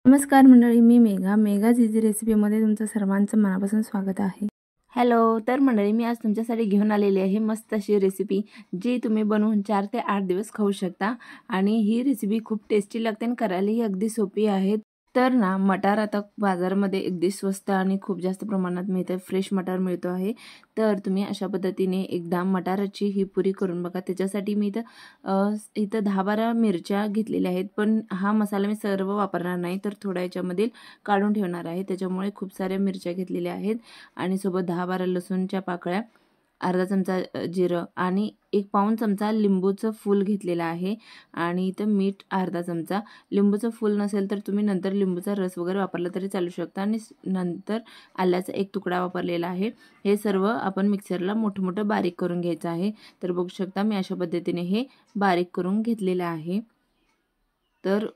नमस्कार मंडळी, मी मेघाज इझी रेसिपीमध्ये तुमचं सर्वांचं मनापासून स्वागत आहे। हॅलो। तर मंडळी, मी आज तुमच्यासाठी घेऊन आलेली आहे मस्त अशी रेसिपी, जी तुम्ही बनवून 4 ते 8 दिवस खाऊ शकता। आणि ही रेसिपी खूप टेस्टी लागते आणि करायलाही अगदी सोपी आहे। तर ना, मटार आता बाजारामध्ये अगदी स्वस्त आणि खूप जास्त प्रमाणात मिळते, फ्रेश मटार मिळतो आहे। तर तुम्ही अशा पद्धतीने एकदा मटाराची ही पुरी करून बघा। त्याच्यासाठी मी इथं 10-12 मिरच्या घेतलेल्या आहेत, पण हा मसाला मी सर्व वापरणार नाही, तर थोडा याच्यामधील काढून ठेवणार आहे। त्याच्यामुळे खूप साऱ्या मिरच्या घेतलेल्या आहेत आणि सोबत 10-12 लसूणच्या पाकळ्या, अर्धा चमचा जिरं आणि 1 पाऊण चमचा लिंबूचं फूल घेतलेला आहे। आणि इथं मीठ अर्धा चमचा। लिंबूचं फूल नसेल तर तुम्ही नंतर लिंबूचा रस वगैरे वापरला तरी चालू शकता। आणि नंतर आल्याचा 1 तुकडा वापरलेला आहे। हे सर्व आपण मिक्सरला मोठं बारीक करून घ्यायचं आहे। तर बघू शकता मी अशा पद्धतीने हे बारीक करून घेतलेलं आहे। तर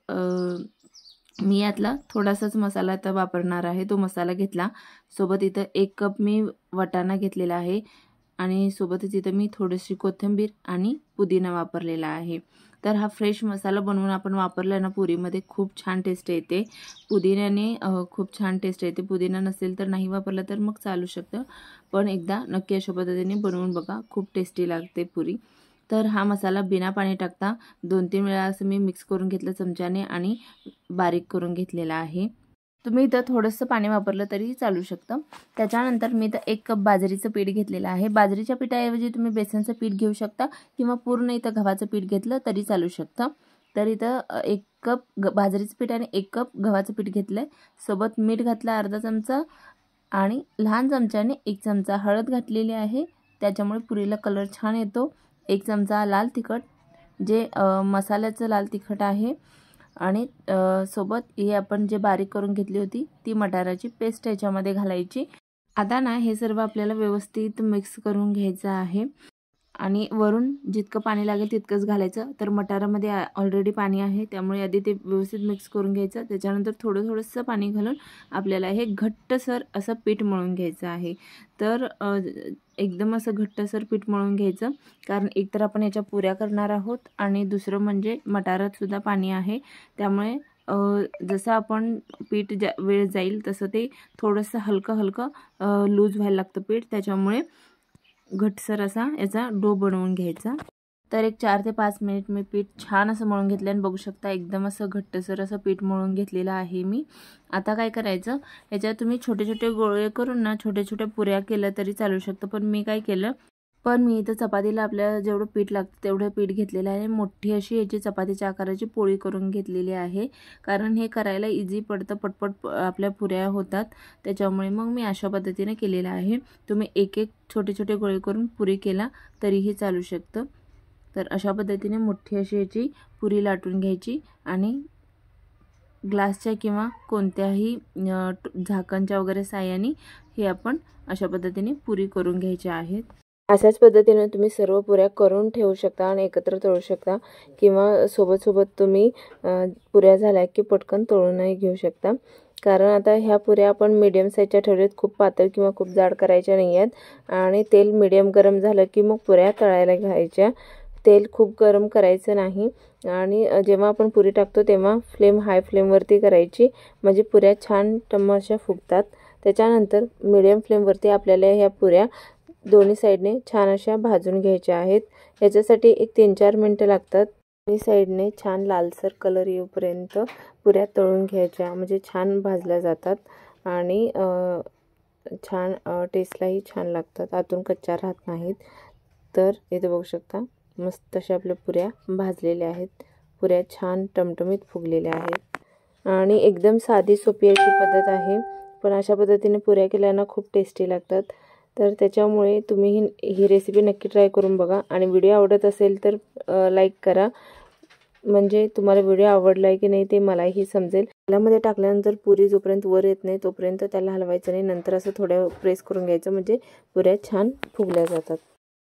मी यातला थोडासाच मसाला आता वापरणार आहे, तो मसाला घेतला। सोबत इथं 1 कप मी वाटाणा घेतलेला आहे आणि सोबतच इथं मी थोडीशी कोथिंबीर आणि पुदिना वापरलेला आहे। तर हा फ्रेश मसाला बनवून आपण वापरला ना पुरीमध्ये, खूप छान टेस्ट येते। पुदिन्याने खूप छान टेस्ट येते। पुदिना नसेल तर नाही वापरला तर मग चालू शकतं, पण एकदा नक्की अशा पद्धतीने बनवून बघा, खूप टेस्टी लागते पुरी। तर हा मसाला बिना पाणी टाकता 2-3 वेळा असं मी मिक्स करून घेतलं चमच्याने आणि बारीक करून घेतलेला आहे। तुम्ही इथं थोडंसं पाणी वापरलं तरी चालू शकतं। त्याच्यानंतर मी इथं 1 कप बाजरीचं पीठ घेतलेलं आहे। बाजरीच्या पिठाऐवजी तुम्ही बेसनचं पीठ घेऊ शकता किंवा पूर्ण इथं गव्हाचं पीठ घेतलं तरी चालू शकतं। तर इथं 1 कप बाजरीचं पीठ आणि 1 कप गव्हाचं पीठ घेतलंय। सोबत मीठ घातलं अर्धा चमचा आणि लहान चमच्याने 1 चमचा हळद घातलेली आहे, त्याच्यामुळे पुरीला कलर छान येतो। 1 चमचा लाल तिखट, जे मसाल्याचं लाल तिखट आहे। आणि सोबत हे आपण जे बारीक करून घेतली होती ती मटाराची पेस्ट याच्यामध्ये घालायची। आता ना, हे सर्व आपल्याला व्यवस्थित मिक्स करून घ्यायचं आहे आणि वरून जितकं पाणी लागेल तितकंच घालायचं। तर मटारामध्ये ऑलरेडी पाणी आहे, त्यामुळे आधी ते व्यवस्थित मिक्स करून घ्यायचं। त्याच्यानंतर थोडंसं पाणी घालून आपल्याला हे घट्टसर असं पीठ मळून घ्यायचं आहे। तर एकदम असं घट्टसर पीठ मळून घ्यायचं, कारण एकतर आपण याच्या पुऱ्या करणार आहोत आणि दुसरं म्हणजे मटारात सुद्धा पाणी आहे, त्यामुळे जसं आपण पीठ वेळ जाईल तसं ते थोडंसं हलकं लूज व्हायला लागतं पीठ, त्याच्यामुळे घट्टसर असा याचा डो बनवून घ्यायचा। तर एक 4 ते 5 मिनिट मी पीठ छान असं मळून घेतलं आणि बघू शकता एकदम असं घट्टसर असं पीठ मळून घेतलेलं आहे मी। आता काय करायचं, याच्यात तुम्ही छोटे गोळे करून ना छोट्या पुऱ्या केल्या तरी चालू शकतं। पण मी इथं चपातीला आपल्याला जेवढं पीठ लागतं तेवढं पीठ घेतलेलं आहे। मोठी अशी याची चपातीच्या आकाराची पोळी करून घेतलेली आहे, कारण हे करायला इझी पडतं, पटपट आपल्या पुऱ्या होतात, त्याच्यामुळे मग मी अशा पद्धतीने केलेलं आहे। तुम्ही एक छोटे गोळे करून पुरी केला तरीही चालू शकतं। तर अशा पद्धतीने मोठी अशी याची पुरी लाटून घ्यायची आणि ग्लासच्या किंवा कोणत्याही झाकणच्या वगैरे साहाय्याने हे आपण अशा पद्धतीने पुरी करून घ्यायची आहेत। अशाच पद्धतीने तुम्ही सर्व पुऱ्या करून ठेवू शकता आणि एकत्र तळू शकता, किंवा सोबत तुम्ही पुऱ्या झाल्या की पटकन तळूनही घेऊ शकता। कारण आता ह्या पुऱ्या आपण मीडियम साईजच्या ठेवल्यात, खूप पातळ किंवा खूप जाड करायच्या नाही आहेत। आणि तेल मीडियम गरम झालं की मग पुऱ्या तळायला घ्यायच्या। तेल खूप गरम करायचं नाही आणि जेव्हा आपण पुरी टाकतो तेव्हा फ्लेम हाय फ्लेमवरती करायची, म्हणजे पुऱ्या छान टम्म अशा फुगतात। त्याच्यानंतर मीडियम फ्लेमवरती आपल्याला ह्या पुऱ्या दोन्ही साईडने छान अशा भाजून घ्यायच्या आहेत। याच्यासाठी एक 3-4 मिनिटं लागतात। दोन्ही साईडने छान लालसर कलर येऊपर्यंत पुऱ्या तळून घ्यायच्या, म्हणजे छान भाजल्या जातात आणि छान टेस्टलाही छान लागतात, आतून कच्च्या राहत नाहीत। तर इथे बघू शकता मस्त अशा आपल्या पुऱ्या भाजलेल्या आहेत। पुऱ्या छान टमटमीत फुगलेल्या आहेत आणि एकदम साधी सोपी अशी पद्धत आहे, पण अशा पद्धतीने पुऱ्या केल्यानं खूप टेस्टी लागतात। तर त्याच्यामुळे तुम्ही ही रेसिपी नक्की ट्राय करून बघा आणि व्हिडिओ आवडत असेल तर लाईक करा, म्हणजे तुम्हाला व्हिडिओ आवडला आहे की नाही ते मलाही समजेल। तेलामध्ये टाकल्यानंतर पुरी जोपर्यंत वर येत नाही तोपर्यंत त्याला हलवायचं नाही, नंतर असं थोडं प्रेस करून घ्यायचं, म्हणजे पुऱ्या छान फुगल्या जातात।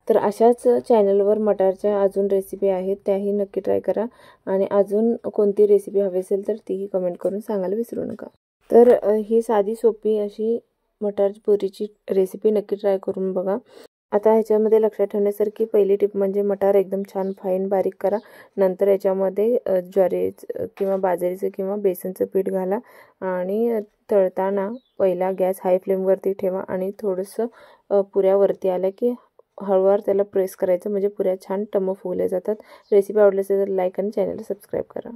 तर अशाच चॅनलवर मटारच्या अजून रेसिपी आहेत, त्याही नक्की ट्राय करा आणि अजून कोणती रेसिपी हवी असेल तर तीही कमेंट करून सांगायला विसरू नका। तर ही साधी सोपी अशी मटार पुरीची रेसिपी नक्की ट्राय करून बघा। आता ह्याच्यामध्ये लक्षात ठेवण्यासारखी पहिली टिप म्हणजे मटार एकदम छान फाईन बारीक करा. नंतर याच्यामध्ये ज्वारीचं किंवा बाजरीचं किंवा बेसनचं पीठ घाला आणि तळताना पहिला गॅस हाय फ्लेमवरती ठेवा आणि थोडंसं पुऱ्यावरती आल्या की हळूवार त्याला प्रेस करायचं, म्हणजे पुऱ्या छान टम्म फुगल्या जातात. रेसिपी आवडली असेल तर लाईक आणि चॅनलला सबस्क्राईब करा.